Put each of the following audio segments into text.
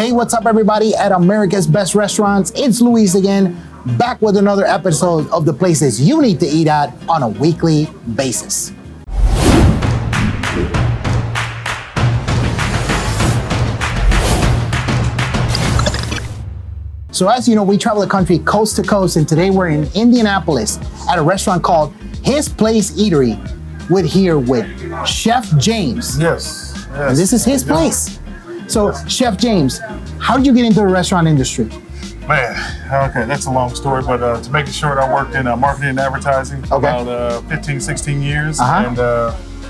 Hey, what's up everybody at America's Best Restaurants? It's Luis again, back with another episode of the places you need to eat at on a weekly basis. So as you know, we travel the country coast to coast, and today we're in Indianapolis at a restaurant called His Place Eatery. We're here with Chef James. Yes. And this is his place. So, Chef James, how did you get into the restaurant industry? Man, okay, that's a long story, but to make it short, I worked in marketing and advertising for about 15, 16 years, and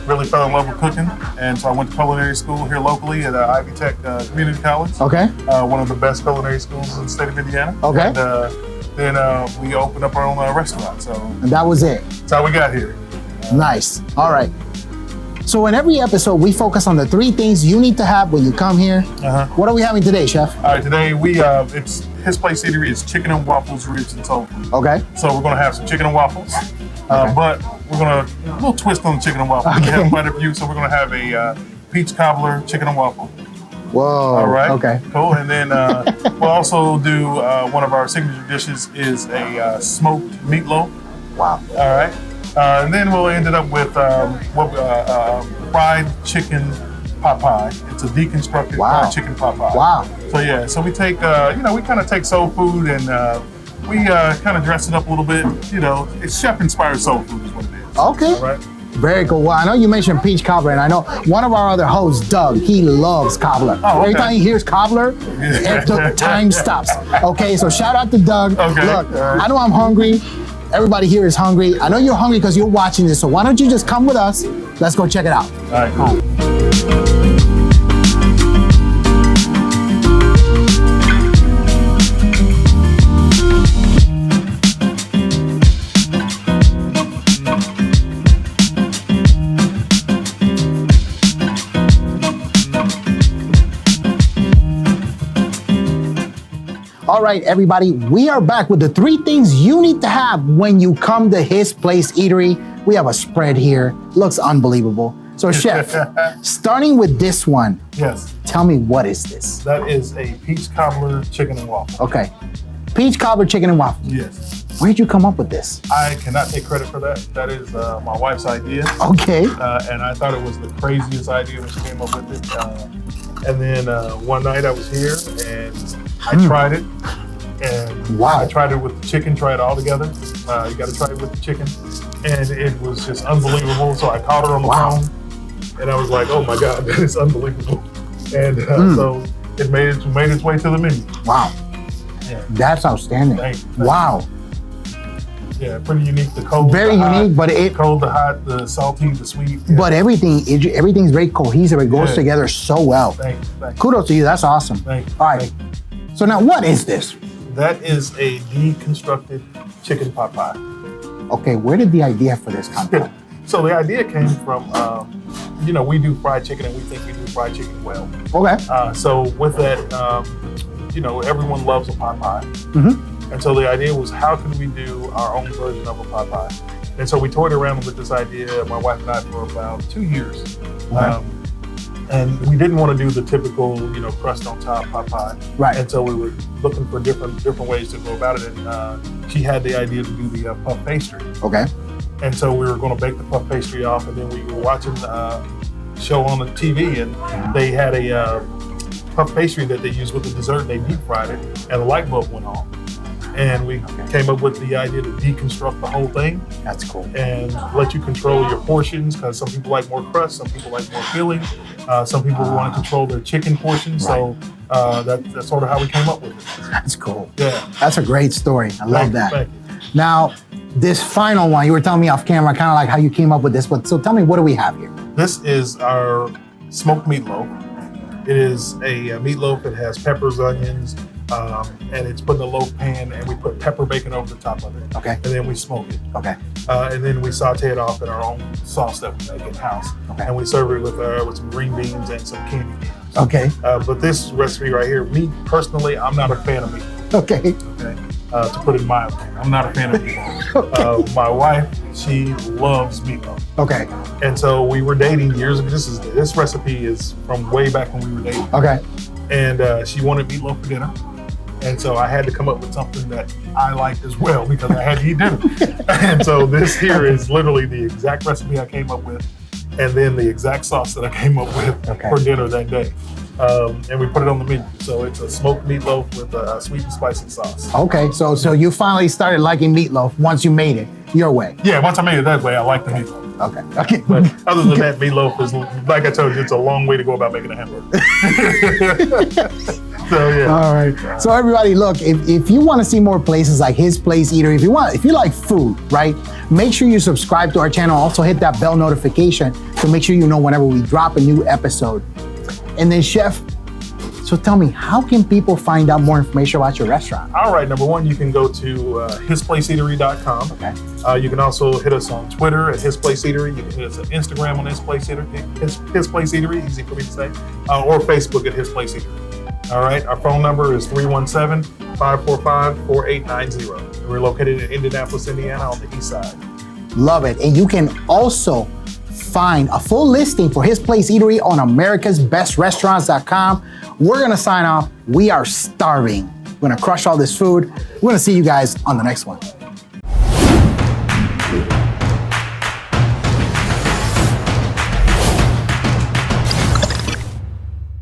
really fell in love with cooking. And so I went to culinary school here locally at Ivy Tech Community College. Okay. One of the best culinary schools in the state of Indiana. Okay. And then we opened up our own restaurant. So And that was it. That's how we got here. Nice. All right. So in every episode, we focus on the 3 things you need to have when you come here. What are we having today, Chef? All right, today it's His Place Eatery. It's chicken and waffles, ribs, and soul food. Okay. So we're gonna have some chicken and waffles, but we're gonna a little twist on the chicken and waffles. We have quite a few, so we're gonna have a peach cobbler chicken and waffle. Whoa. All right. Okay. Cool. And then we'll also do one of our signature dishes is a smoked meatloaf. Wow. All right. And then we'll end it up with fried chicken Potpie. It's a deconstructed fried chicken Potpie. Wow. So yeah, so we take, we kind of take soul food and we kind of dress it up a little bit. It's chef-inspired soul food is what it is. Okay. All right. Very cool. Well, I know you mentioned peach cobbler, and I know one of our other hosts, Doug, he loves cobbler. Oh, okay. Every time he hears cobbler, the time stops. Okay, so shout out to Doug. Okay. Look, I know I'm hungry. Everybody here is hungry. I know you're hungry because you're watching this, so why don't you just come with us? Let's go check it out. All right, cool. All right, everybody, we are back with the 3 things you need to have when you come to His Place Eatery. We have a spread here. Looks unbelievable. So, Chef, starting with this one. Yes. Tell me, what is this? That is a peach cobbler chicken and waffle. Okay. Peach cobbler chicken and waffle. Yes. Where'd you come up with this? I cannot take credit for that. That is my wife's idea. Okay. And I thought it was the craziest idea when she came up with it. And then one night I was here and I tried it. And I tried it with the chicken, try it all together. You got to try it with the chicken. And it was just unbelievable. So I called her on the phone and I was like, oh my God, that is unbelievable. And so it made its way to the menu. Wow. Yeah. That's outstanding. Thank you. Wow. Yeah, pretty unique. The cold, very the unique, hot, but the cold, the hot, the salty, the sweet. Yeah. But everything's very cohesive. It goes together so well. Thank you. Kudos to you. That's awesome. Thank you. All right. So now, what is this? That is a deconstructed chicken pot pie. Okay, where did the idea for this come from? So the idea came from, we do fried chicken and we think we do fried chicken well. Okay. So with that, everyone loves a pot pie. And so the idea was, how can we do our own version of a pot pie? And so we toyed around with this idea, my wife and I, for about 2 years. And we didn't want to do the typical, crust on top pot pie. Right. And so we were looking for different ways to go about it. And she had the idea to do the puff pastry. Okay. And so we were going to bake the puff pastry off, and then we were watching a show on the TV, and they had a puff pastry that they used with the dessert. They deep fried it, and the light bulb went on. And we came up with the idea to deconstruct the whole thing. That's cool. And let you control your portions, because some people like more crust, some people like more filling, some people want to control their chicken portions. So that's sort of how we came up with it. That's cool. Yeah. That's a great story. I love that. Thank you. Now, this final one, you were telling me off camera, kind of like how you came up with this. But so tell me, what do we have here? This is our smoked meatloaf. It is a meatloaf that has peppers, onions, and it's put in a loaf pan, and we put pepper bacon over the top of it. Okay. And then we smoke it. Okay. And then we saute it off in our own sauce that we make in-house. Okay. And we serve it with some green beans and some candy beans. Okay. But this recipe right here, me personally, I'm not a fan of meat. Okay. Okay. To put it mildly, I'm not a fan of meatloaf. Okay. My wife, she loves meatloaf. Okay. And so we were dating years ago. This recipe is from way back when we were dating. Okay. and she wanted meatloaf for dinner. And so I had to come up with something that I liked as well because I had to eat dinner. And so this here is literally the exact recipe I came up with, and then the exact sauce that I came up with for dinner that day. And we put it on the menu. So it's a smoked meatloaf with a sweet and spicy sauce. Okay, so you finally started liking meatloaf once you made it your way. Yeah, once I made it that way, I like the meatloaf. Okay. But other than that, meatloaf is, like I told you, it's a long way to go about making a hamburger. So yeah. All right. So everybody, look, if you want to see more places like His Place Eatery, if you like food, right? Make sure you subscribe to our channel. Also hit that bell notification to make sure you know whenever we drop a new episode. And then, Chef, so tell me, how can people find out more information about your restaurant? All right, number one, you can go to hisplaceeatery.com. Okay. You can also hit us on Twitter at His Place Eatery. You can hit us on Instagram on His Place Eatery, His Place Eatery, easy for me to say, or Facebook at His Place Eatery. All right, our phone number is 317-545-4890. We're located in Indianapolis, Indiana on the east side. Love it. And you can also find a full listing for His Place Eatery on americasbestrestaurants.com. We're gonna sign off. We are starving. We're gonna crush all this food. We're gonna see you guys on the next one.